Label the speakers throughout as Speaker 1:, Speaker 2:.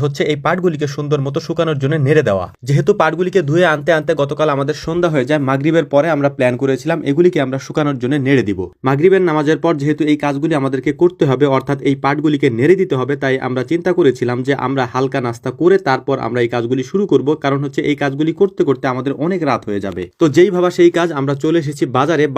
Speaker 1: হচ্ছে এই পাটগুলিকে সুন্দর মতো শুকানোর জন্য নেড়ে দেওয়া। যেহেতু পাটগুলিকে ধুয়ে আনতে আনতে গতকাল আমাদের সন্ধ্যা হয়ে যায়, মাগরিবের পরে আমরা প্ল্যান করেছিলাম এগুলিকে আমরা শুকানোর জন্য নেড়ে দিব। মাগরিবের নামাজের পর যেহেতু এই কাজগুলি আমাদেরকে করতে হবে, অর্থাৎ এই পাটগুলিকে নেড়ে দিতে হবে, তাই আমরা চিন্তা করেছিলাম যে আমরা হালকা নাস্তা করে তারপর আমরা এই কাজগুলি শুরু করব, কারণ হচ্ছে এই কাজগুলি করতে করতে আমাদের অনেক রাত হয়ে যাবে। তো যেই ভাবা সেই কাজ, আমরা চলে এসেছি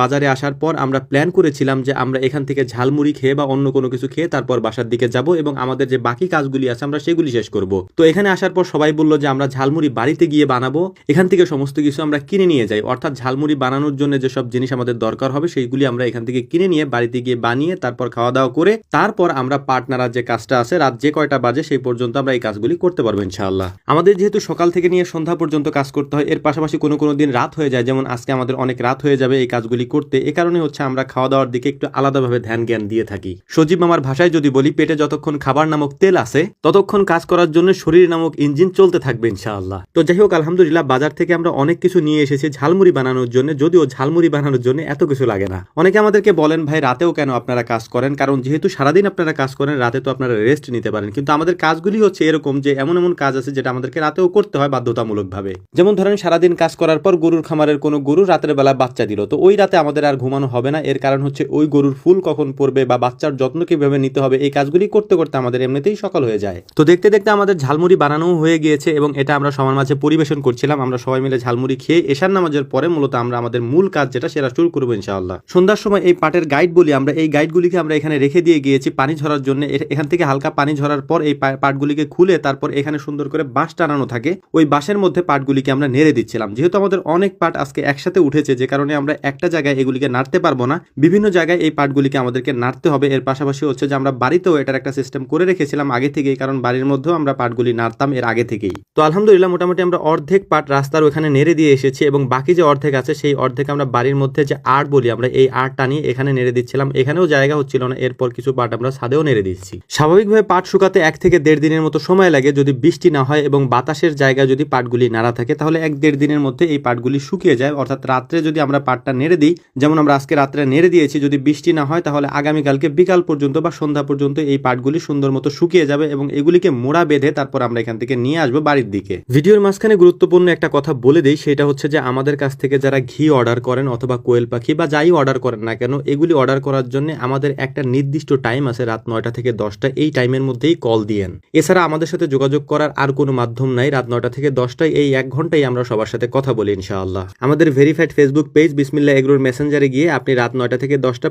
Speaker 1: বাজারে আসার পর আমরা প্ল্যান করেছিলাম যে আমরা এখান থেকে ঝালমুড়ি খেয়ে বা অন্য কোনো কিছু খেয়ে তারপর বাসার দিকে যাব এবং আমাদের যে বাকি কাজগুলি আছে আমরা সেগুলি শেষ করব। তো এখানে আসার পর সবাই বলল যে আমরা ঝালমুড়ি বাড়িতে গিয়ে বানাবো, এখান থেকে সমস্ত কিছু আমরা কিনে নিয়ে যাই, অর্থাৎ ঝালমুড়ি বানানোর জন্য যেসব জিনিস আমাদের দরকার হবে সেইগুলি আমরা এখান থেকে কিনে নিয়ে বাড়িতে গিয়ে বানিয়ে তারপর খাওয়া দাওয়া করে তারপর আমরা পার্টনার যে কাজটা আছে রাত যে কয়টা বাজে সেই পর্যন্ত আমরা এই কাজগুলি করতে পারবো ইনশাআল্লাহ। আমাদের যেহেতু সকাল থেকে নিয়ে সন্ধ্যা পর্যন্ত কাজ করতে হয়, এর পাশাপাশি কোনো দিন রাত হয়ে যায়, যেমন আজকে আমাদের অনেক রাত হয়ে যাবে এই কাজগুলি করতে, এ কারণে হচ্ছে আমরা খাওয়া দাওয়ার দিকে একটু আলাদাভাবে ধ্যান জ্ঞান দিয়ে থাকি। সজীব মামার ভাষায় যদি বলি, পেটে যতক্ষণ খাবার নামক তেল আছে ততক্ষণ কাজ করার জন্য শরীর নামক ইঞ্জিন চলতে থাকবে ইনশাআল্লাহ। তো যাই হোক, আলহামদুলিল্লাহ বাজার থেকে আমরা অনেক কিছু নিয়ে এসেছি ঝালমুড়ি বানানোর জন্য, যদিও ঝালমুড়ি বানানোর জন্য এত কিছু লাগে না। অনেকে আমাদেরকে বলেন ভাই রাতেও কেন আপনারা কাজ করেন, কারণ যেহেতু সারাদিন আপনারা কাজ করেন রাতে তো আপনারা রেস্ট নিতে পারেন, কিন্তু আমাদের কাজগুলি হচ্ছে এরকম যে এমন কাজ আছে যেটা আমাদেরকে রাতেও করতে হয় বাধ্যতামূলক ভাবে। যেমন ধরেন সারাদিন কাজ করার পর গরুর খামারের কোনো গরু রাতের বেলা বাচ্চা দিল, তো ওই রাতে আমাদের আর ঘুমানো হবে না, এর কারণ হচ্ছে ওই গরুর ফুল কখন পড়বে বা বাচ্চার যত্ন কিভাবে নিতে হবে, এই কাজগুলি করতে করতে আমাদের এমনিতেই সকাল হয়ে যায়। তো দেখতে দেখতে আমাদের ঝালমুড়ি বানানো হয়ে গিয়েছে এবং এটা আমরা সবার মাঝে পরিবেশন করছিলাম। আমরা সবাই মিলে ঝালমুড়ি খেয়ে এশার নামাজের পরে মূলত আমরা আমাদের মূল কাজ যেটা সেটা শুরু করবো ইনশাআল্লাহ। সন্ধ্যার সময় এই পাটের গাইড বলি আমরা, এই গাইডগুলিকে আমরা এখানে রেখে দিয়ে গিয়েছি পানি ঝরার জন্য। এখান থেকে হালকা পানি ঝরার পর এই পাটগুলিকে খুলে তারপর এখানে সুন্দর করে বাঁশ টানানো থাকে, ওই বাঁশের মধ্যে পাটগুলিকে আমরা নেড়ে দিচ্ছিলাম। যেহেতু আমাদের অনেক পাট আজকে একসাথে উঠেছে, যে কারণে আমরা একটা জায়গায় এগুলিকে নাড়তে পারবো না, বিভিন্ন জায়গায় এই পাটগুলিকে আমাদেরকে নাড়তে হবে। এর পাশাপাশি হচ্ছে যে আমরা বাড়িতেও এটার একটা সিস্টেম করে রেখেছিলাম আগে থেকেই, কারণ বাড়ির মধ্যেও আমরা পাটগুলি নাড়তাম এর আগে থেকেই। তো আলহামদুলিল্লাহ মোটামুটি আমরা অর্ধেক পাট রাস্তার ওখানে নেড়ে দিয়ে এসেছি এবং বাকি যে অর্ধেক আছে সেই অর্ধেক আমরা বাড়ির মধ্যে যে আড় বলি আমরা, এই আড়টা নিয়ে এখানে নেড়ে দিচ্ছিলাম। এখানেও জায়গা হচ্ছিল না, এরপর কিছু পাট আমরা ছাদেও নেড়ে দিচ্ছি। স্বাভাবিকভাবে পাট শুকাতে 1 থেকে 1.5 দিনের মতো সময় লাগে, যদি বৃষ্টি না হয় এবং বাতাসের জায়গায় যদি পাটগুলি নাড়া থাকে তাহলে 1-1.5 দিনের মধ্যে এই পাটগুলি শুকিয়ে যায়। অর্থাৎ রাত্রে যদি আমরা পাটটা নেড়ে দিই, যেমন আমরা আজকে রাত্রে নেড়ে দিয়েছি, যদি বৃষ্টি না হয় তাহলে আগামীকালকে বিকাল পর্যন্ত বা সন্ধ্যা পর্যন্ত এই পাটগুলি সুন্দর মতো শুকিয়ে যাবে এবং এগুলিকে মোড়া বেঁধে তারপর আমরা এখান থেকে নিয়ে আসবো বাড়ির দিকে। ভিডিওর মাঝখানে গুরুত্বপূর্ণ একটা কথা বলে দেই, সেটা হচ্ছে যে আমাদের কাছ থেকে যারা ঘি অর্ডার করেন অথবা কোয়েল পাখি বা যাই অর্ডার করেন না কেন, এগুলি অর্ডার করার জন্য আমাদের একটা নির্দিষ্ট টাইম আছে, রাত 9টা থেকে 10টা, এই টাইমের মধ্যেই কল দিয়েন। এছাড়া আমাদের সাথে যোগাযোগ করার আর কোনো মাধ্যম নাই। রাত 9টা থেকে 10টায় এই 1 ঘন্টায় আমরা সবার সাথে কথা বলি ইনশাআল্লাহ। আমাদের ভেরিফাইড ফেসবুক পেজ বিসমিল্লাহ এগ্রোর মেসেঞ্জারে গিয়ে আপনি রাত 9টা থেকে 10টা